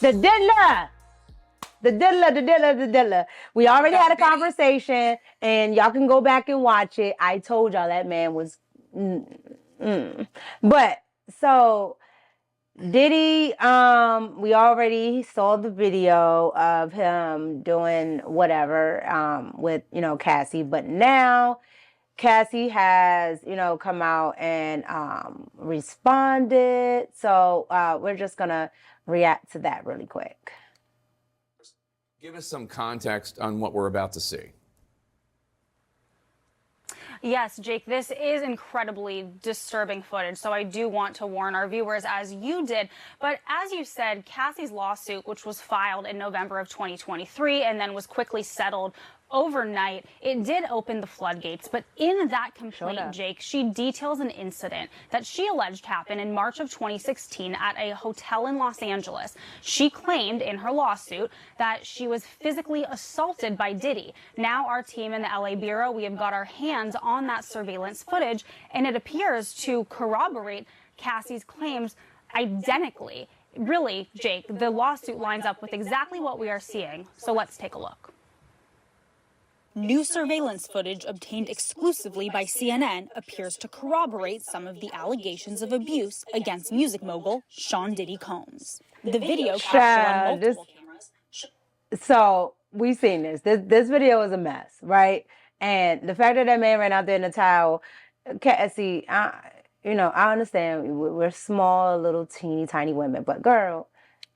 The diddler. The diddler. We already had a conversation, and y'all can go back and watch it. I told y'all that man was... But, so... Diddy, we already saw the video of him doing whatever, with, Cassie, but now Cassie has, come out and, responded. So, we're just gonna react to that really quick. Give us some context on what we're about to see. Yes, Jake, this is incredibly disturbing footage, so I do want to warn our viewers, as you did. But as you said, Cassie's lawsuit, which was filed in November of 2023 and then was quickly settled overnight, it did open the floodgates. But in that complaint, Jake, she details an incident that she alleged happened in March of 2016 at a hotel in Los Angeles. She claimed in her lawsuit that she was physically assaulted by Diddy. Now our team in the LA Bureau, we have got our hands on that surveillance footage, and it appears to corroborate Cassie's claims identically. Really, Jake, the lawsuit lines up with exactly what we are seeing. So let's take a look. New surveillance footage obtained exclusively by CNN appears to corroborate some of the allegations of abuse against music mogul Sean Diddy Combs. The video captured on multiple cameras. So we've seen this. This video is a mess, right? And the fact that man ran out there in a towel, Cassie, I understand we're small, little, teeny, tiny women, but girl,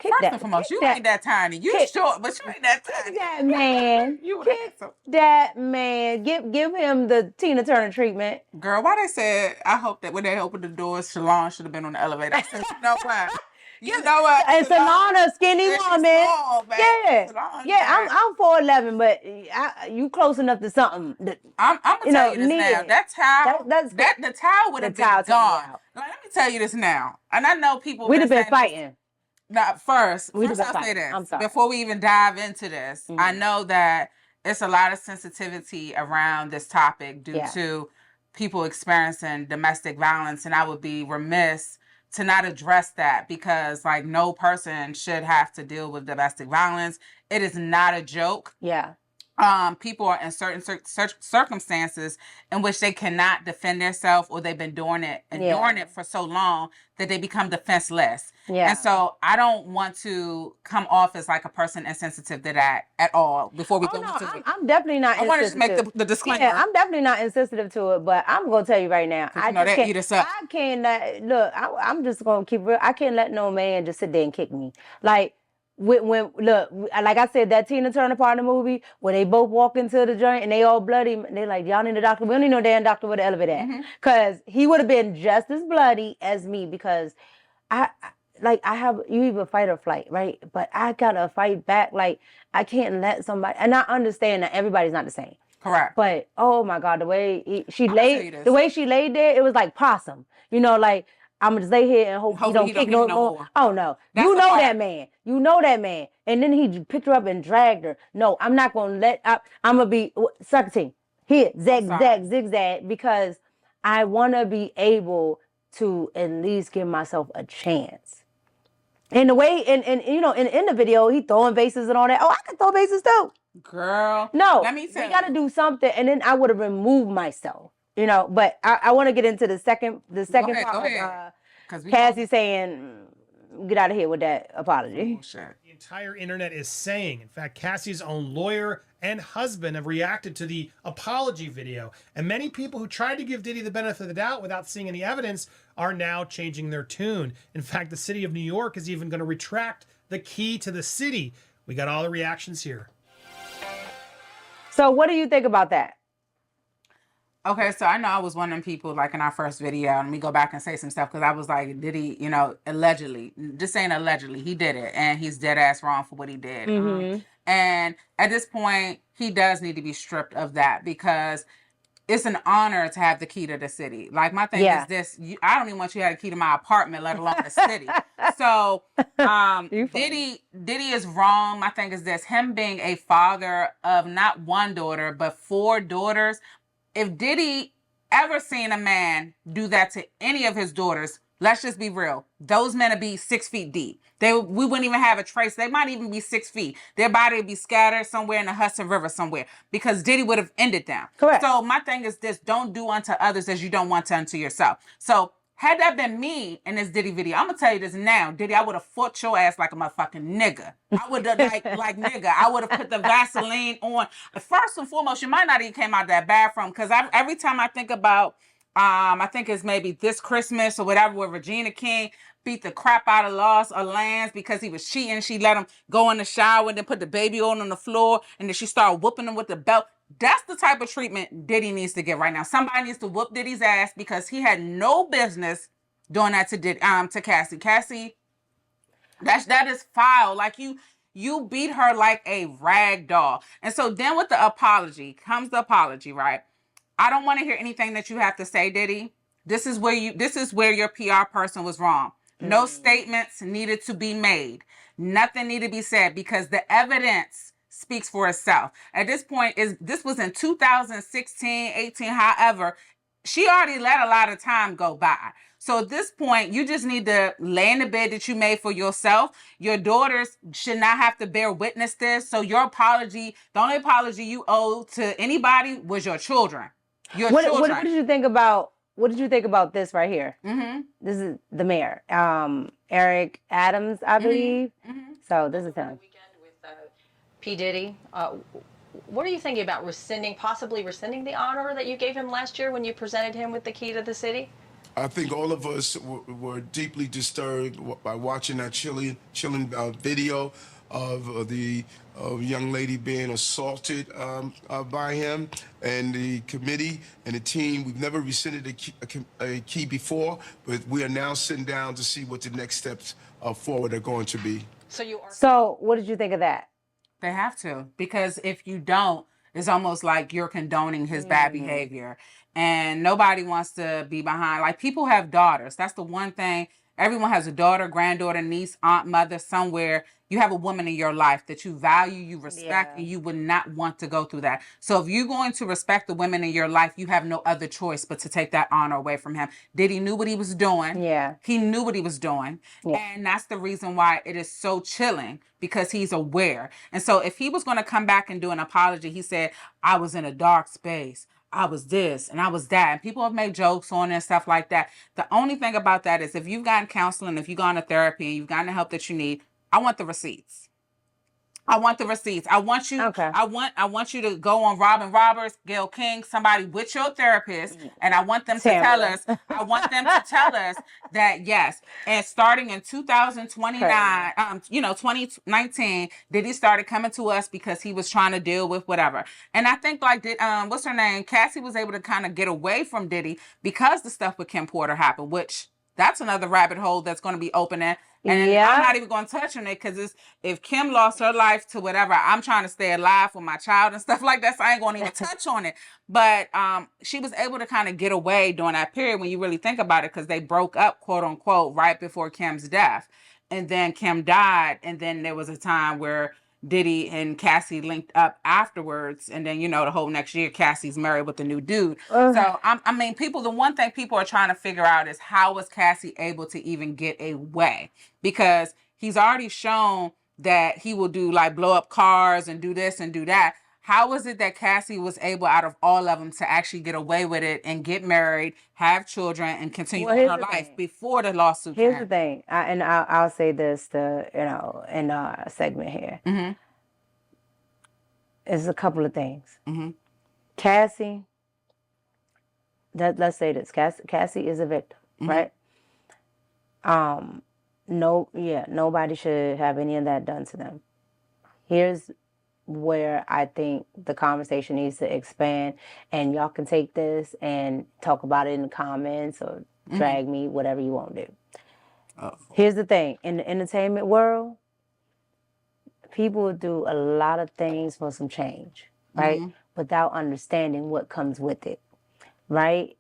First and foremost, you ain't that tiny. You short, but you ain't that tiny. That man. You that man. Give him the Tina Turner treatment. Girl, why they said, I hope that when they opened the doors, Shalon should have been on the elevator. I said, you know what? You know what? And Shalon, a skinny woman. Small, I'm 4'11", but you close enough to something. I'm gonna tell you this now. That towel, the towel would have been gone. Let me tell you this now. And I know people we'd have been fighting. Now, first I'll say this. Before we even dive into this, I know that it's a lot of sensitivity around this topic due to people experiencing domestic violence, and I would be remiss to not address that because, like, no person should have to deal with domestic violence. It is not a joke. Yeah. People are in certain circumstances in which they cannot defend themselves, or they've been doing it and doing it for so long that they become defenseless. Yeah. And so I don't want to come off as like a person insensitive to that at all. Before we go into it, I'm definitely not. I want to just make the disclaimer. Yeah, I'm definitely not insensitive to it, but I'm gonna tell you right now, I can't look. I'm just gonna keep real. I can't let no man just sit there and kick me. Like, when look, like I said, that Tina Turner part of the movie where they both walk into the joint and they all bloody, they like, y'all need a doctor. We don't need no damn doctor with the elevator at. Cause he would have been just as bloody as me, because you either fight or flight, right? But I gotta fight back. Like, I can't let somebody, and I understand that everybody's not the same. Correct. But oh my God, the way she laid there, it was like possum. Like, I'm gonna just lay here and hope he don't kick no more. Oh no. You know that man. You know that man. And then he picked her up and dragged her. No, I'm not gonna let I'm gonna be sucking. Here, zigzag, because I wanna be able to at least give myself a chance. And the way in the video, he throwing vases and all that. Oh, I can throw vases too. Girl. No, let me tell you. We gotta do something, and then I would have removed myself. But I want to get into the second part of Cassie saying, get out of here with that apology. The entire internet is saying, in fact, Cassie's own lawyer and husband have reacted to the apology video. And many people who tried to give Diddy the benefit of the doubt without seeing any evidence are now changing their tune. In fact, the city of New York is even going to retract the key to the city. We got all the reactions here. So what do you think about that? Okay, so I know I was one of them people, like, in our first video, and we go back and say some stuff, because I was like, did he, allegedly, just saying allegedly, he did it, and he's dead ass wrong for what he did. And at this point, he does need to be stripped of that, because it's an honor to have the key to the city. Like, my thing is this, I don't even want you to have the key to my apartment, let alone the city. So, Diddy is wrong. My thing is this, him being a father of not one daughter, but 4 daughters. If Diddy ever seen a man do that to any of his daughters, let's just be real. Those men would be 6 feet deep. We wouldn't even have a trace. They might even be 6 feet. Their body would be scattered somewhere in the Hudson River somewhere because Diddy would have ended them. Correct. So my thing is this: don't do unto others as you don't want unto yourself. So had that been me in this Diddy video, I'm gonna tell you this now, Diddy, I would have fought your ass like a motherfucking nigga. I would have like nigga. I would have put the Vaseline on. First and foremost, you might not even came out that bathroom because every time I think about, I think it's maybe this Christmas or whatever, where Regina King beat the crap out of Lance because he was cheating. She let him go in the shower and then put the baby on the floor, and then she started whooping him with the belt. That's the type of treatment Diddy needs to get right now. Somebody needs to whoop Diddy's ass because he had no business doing that to Cassie. Cassie, that is foul. Like you beat her like a rag doll. And so then with the apology comes the apology, right? I don't want to hear anything that you have to say, Diddy. This is where your PR person was wrong. No statements needed to be made. Nothing needed to be said because the evidence speaks for itself. At this point, this was in 2016, 18, however, she already let a lot of time go by. So at this point, you just need to lay in the bed that you made for yourself. Your daughters should not have to bear witness this. So your apology, the only apology you owe to anybody was your children. What did you think about? What did you think about this right here? Mm-hmm. This is the mayor, Eric Adams, I believe. Mm-hmm. So this is him. Weekend with P. Diddy. What are you thinking about possibly rescinding the honor that you gave him last year when you presented him with the key to the city? I think all of us were deeply disturbed by watching that chilling video of the young lady being assaulted by him, and the committee and the team. We've never rescinded a key before, but we are now sitting down to see what the next steps forward are going to be. So what did you think of that? They have to, because if you don't, it's almost like you're condoning his bad behavior. And nobody wants to be behind. Like, people have daughters. That's the one thing. Everyone has a daughter, granddaughter, niece, aunt, mother, somewhere. You have a woman in your life that you value, you respect, and you would not want to go through that. So if you're going to respect the women in your life, you have no other choice but to take that honor away from him. Diddy knew what he was doing. Yeah. He knew what he was doing. Yeah. And that's the reason why it is so chilling, because he's aware. And so if he was going to come back and do an apology, he said, I was in a dark space. I was this and I was that. And people have made jokes on it and stuff like that. The only thing about that is if you've gotten counseling, if you've gone to therapy and you've gotten the help that you need, I want the receipts. I want the receipts. I want you. Okay. I want you to go on Robin Roberts, Gayle King, somebody with your therapist, and I want them to tell us. I want them to tell us that yes. And starting in 2019, Diddy started coming to us because he was trying to deal with whatever. And I think what's her name? Cassie was able to kind of get away from Diddy because the stuff with Kim Porter happened, which that's another rabbit hole that's going to be opening. And I'm not even going to touch on it because if Kim lost her life to whatever, I'm trying to stay alive for my child and stuff like that. So I ain't going to even touch on it. But she was able to kind of get away during that period when you really think about it, because they broke up, quote unquote, right before Kim's death. And then Kim died. And then there was a time where Diddy and Cassie linked up afterwards, and then the whole next year Cassie's married with a new dude. So the one thing people are trying to figure out is how was Cassie able to even get away, because he's already shown that he will do like blow up cars and do this and do that. How was it that Cassie was able, out of all of them, to actually get away with it and get married, have children, and continue her life before the lawsuit? Here's the thing, I'll say this in our segment here. Mm-hmm. It's a couple of things. Mm-hmm. Cassie, let's say this. Cassie is a victim, right? Nobody should have any of that done to them. Here's where I think the conversation needs to expand, and y'all can take this and talk about it in the comments or drag me, whatever you want to do. Here's the thing. In the entertainment world, people do a lot of things for some change, right? Without understanding what comes with it, right?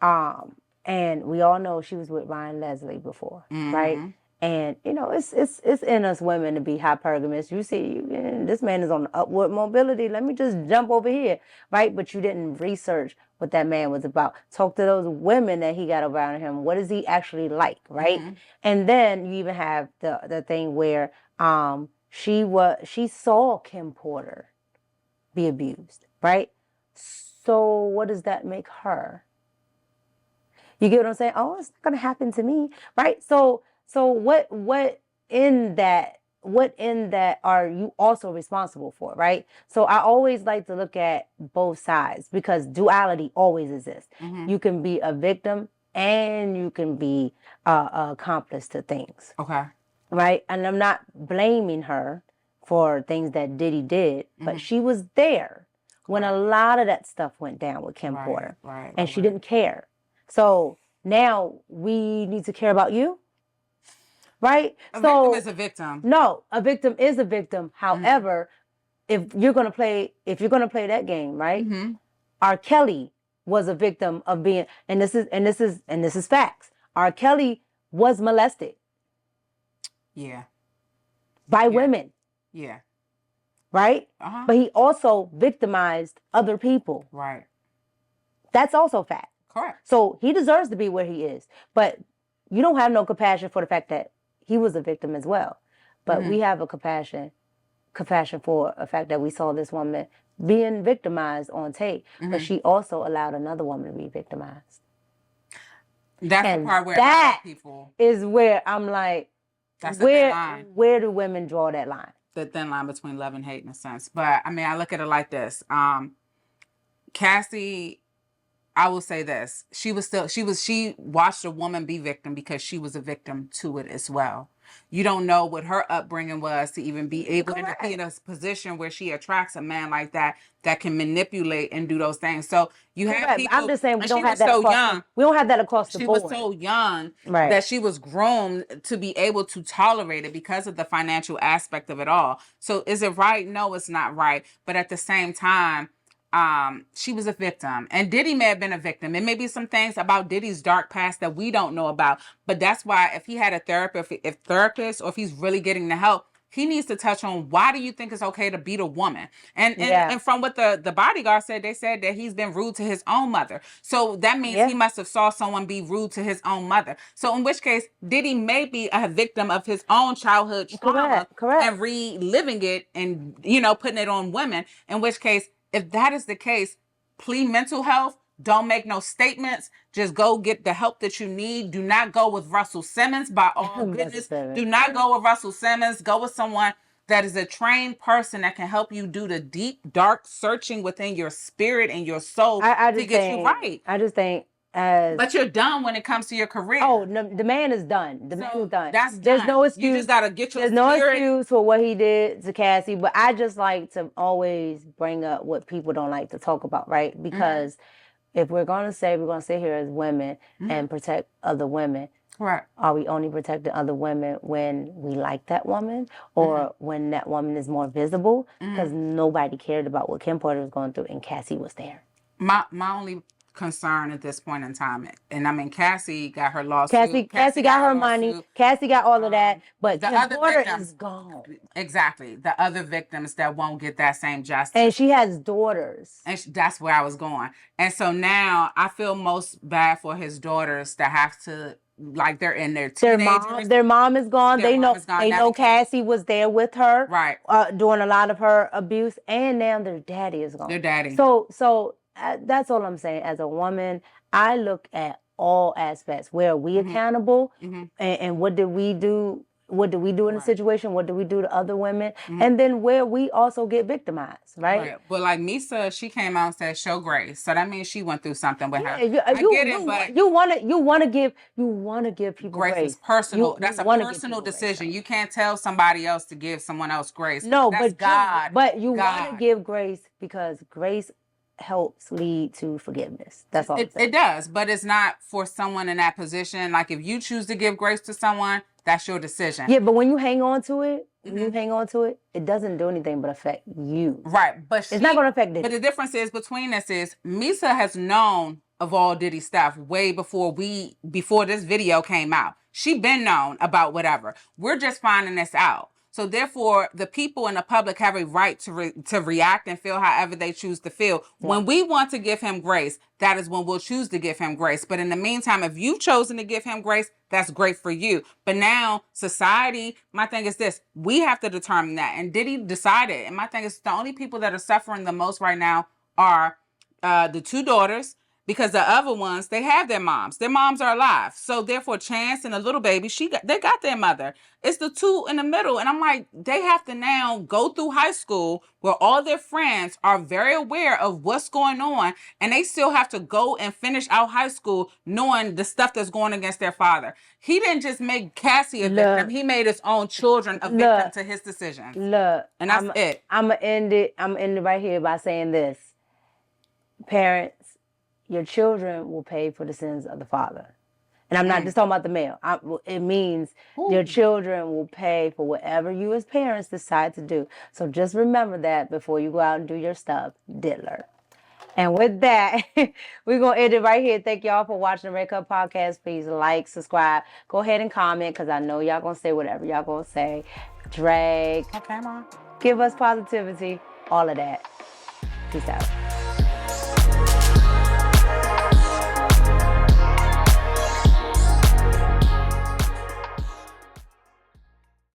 And we all know she was with Ryan Leslie before, right? And you know, it's in us women to be hypergamous. You see, this man is on upward mobility. Let me just jump over here, right? But you didn't research what that man was about. Talk to those women that he got around him. What is he actually like, right? And then you even have the thing where she saw Kim Porter be abused, right? So what does that make her? You get what I'm saying? Oh, it's not gonna happen to me, right? So what in that are you also responsible for, right? So I always like to look at both sides because duality always exists. You can be a victim and you can be a accomplice to things. Okay. Right? And I'm not blaming her for things that Diddy did, but she was there when a lot of that stuff went down with Kim Porter. And she didn't care. So now we need to care about you. Right? A victim is a victim. No, a victim is a victim. However, if you're gonna play that game, right? R. Kelly was a victim of being, and this is facts. R. Kelly was molested. Yeah. By women. Yeah. Right? But he also victimized other people. Right. That's also fact. Correct. So he deserves to be where he is. But you don't have no compassion for the fact that he was a victim as well. But we have a compassion for the fact that we saw this woman being victimized on tape. But she also allowed another woman to be victimized. That's the part where that people is where I'm like, that's where do women draw that line? The thin line between love and hate in a sense. But I mean, I look at it like this. Cassie, I will say this. She watched a woman be victim because she was a victim to it as well. You don't know what her upbringing was to even be able to be in a position where she attracts a man like that can manipulate and do those things. So you have people. I'm just saying we don't have that. We don't have that across the board. She was so young that she was groomed to be able to tolerate it because of the financial aspect of it all. So is it right? No, it's not right. But at the same time, she was a victim, and Diddy may have been a victim. It may be some things about Diddy's dark past that we don't know about, but that's why if he had a therapist, or if he's really getting the help, he needs to touch on why do you think it's okay to beat a woman? And from what the bodyguard said, they said that he's been rude to his own mother. So that means he must have saw someone be rude to his own mother. So in which case, Diddy may be a victim of his own childhood trauma and reliving it and, putting it on women. In which case, if that is the case, plead mental health. Don't make no statements. Just go get the help that you need. Do not go with Russell Simmons. By all goodness, do not go with Russell Simmons. Go with someone that is a trained person that can help you do the deep, dark searching within your spirit and your soul to get you right. I just think but you're done when it comes to your career. Oh, the man is done. The man is done. There's done. No excuse. You just gotta get your There's no excuse for what he did to Cassie. But I just like to always bring up what people don't like to talk about, right? Because if we're gonna sit here as women and protect other women. Right. Are we only protecting other women when we like that woman or when that woman is more visible? Because nobody cared about what Kim Porter was going through and Cassie was there. My only concern at this point in time, and I mean, Cassie got her lawsuit. Cassie got her money. Cassie got all of that, but the Kim other Porter victims, is gone. Exactly. The other victims that won't get that same justice. And she has daughters. And that's where I was going. And so now I feel most bad for his daughters that have to, like, they're in their teenagers. Their mom is gone. They know Cassie was there with her. Right. Doing a lot of her abuse. And now their daddy is gone. Their daddy. So that's all I'm saying. As a woman, I look at all aspects. Where are we accountable? And what did we do? What do we do in a situation? What do we do to other women? And then where we also get victimized, right? But like Misa, she came out and said, show grace. So that means she went through something with her. I get it, but you want to give people grace. Grace is personal. That's a personal decision. You can't tell somebody else to give someone else grace. No, that's but God. But you want to give grace because grace helps lead to forgiveness. That's all. It does, but it's not for someone in that position. Like if you choose to give grace to someone, that's your decision. Yeah, but when you hang on to it, it doesn't do anything but affect you. Right, but it's not going to affect it. But the difference is between us is Misa has known of all Diddy stuff way before this video came out. She been known about whatever. We're just finding this out. So therefore, the people in the public have a right to react and feel however they choose to feel. Yeah. When we want to give him grace, that is when we'll choose to give him grace. But in the meantime, if you've chosen to give him grace, that's great for you. But now society, my thing is this, we have to determine that. And Diddy decided, and my thing is the only people that are suffering the most right now are the 2 daughters, because the other ones, they have their moms. Their moms are alive. So therefore, Chance and the little baby, they got their mother. It's the 2 in the middle. And I'm like, they have to now go through high school where all their friends are very aware of what's going on. And they still have to go and finish out high school knowing the stuff that's going against their father. He didn't just make Cassie a victim. He made his own children a victim to his decisions. Look. And that's it. I'm going to end it right here by saying this. Parents, your children will pay for the sins of the father. And I'm not just talking about the male. It means your children will pay for whatever you as parents decide to do. So just remember that before you go out and do your stuff, diddler. And with that, we're going to end it right here. Thank y'all for watching the Red Cup Podcast. Please like, subscribe. Go ahead and comment because I know y'all going to say whatever y'all going to say. Drag. Okay, Mom. Give us positivity. All of that. Peace out.